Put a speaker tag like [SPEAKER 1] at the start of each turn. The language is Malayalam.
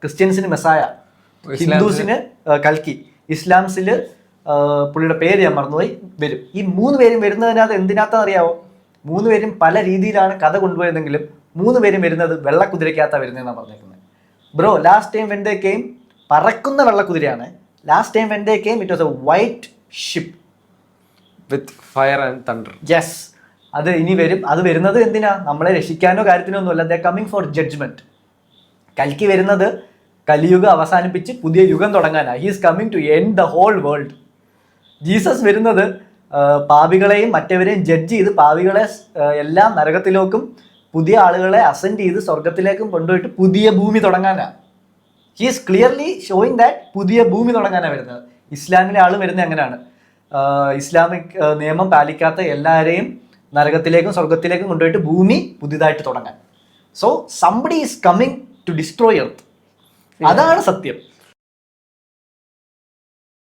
[SPEAKER 1] ക്രിസ്ത്യൻസിന് മെസ്സായ, ഹിന്ദുസിന് കൽക്കി, ഇസ്ലാംസിൽ പുള്ളിയുടെ പേര് ഞാൻ മറന്നുപോയി വരും. ഈ 3 പേരും വരുന്നതിനകത്ത് എന്തിനകത്താണെന്ന് അറിയാവോ? 3 പേരും പല രീതിയിലാണ് കഥ കൊണ്ടുപോയതെങ്കിലും 3 പേരും വരുന്നത് വെള്ളക്കുതിരയ്ക്കകത്താണ് വരുന്നതെന്നാണ് പറഞ്ഞേക്കുന്നത്. Bro, last time when they came പറക്കുന്ന വെള്ളക്കുതിരയാണ്. Last time when they came it was a white ship
[SPEAKER 2] with fire and thunder.
[SPEAKER 1] Yes, അത് ഇനി വരും. അത് വരുന്നത് എന്തിനാ? നമ്മളെ രക്ഷിക്കാനോ കാര്യത്തിനോ ഒന്നുമല്ല. They coming for judgement. കൽക്കി വരുന്നത് കലിയുഗം അവസാനിപ്പിച്ച് പുതിയ യുഗം തുടങ്ങാനാണ്. He is coming to end the whole world. Jesus വരുന്നത് പാപികളെയും മറ്റവരെയും ജഡ്ജ് ചെയ്ത് പാപികളെ എല്ലാം നരകത്തിലേക്കും പുതിയ ആളുകളെ അസെൻഡ് ചെയ്ത് സ്വർഗത്തിലേക്കും കൊണ്ടുപോയിട്ട് പുതിയ ഭൂമി തുടങ്ങാനാണ്. He is clearly showing that പുതിയ ഭൂമി തുടങ്ങാനാണ് വരുന്നത്. ഇസ്ലാമിലെ ആളും വരുന്നത് എങ്ങനെയാണ്? ഇസ്ലാമിക് നിയമം പാലിക്കാത്ത എല്ലാവരെയും നരകത്തിലേക്കും സ്വർഗത്തിലേക്കും കൊണ്ടുപോയിട്ട് ഭൂമി പുതിയതായിട്ട് തുടങ്ങാൻ. So somebody is coming to destroy earth. അതാണ് സത്യം.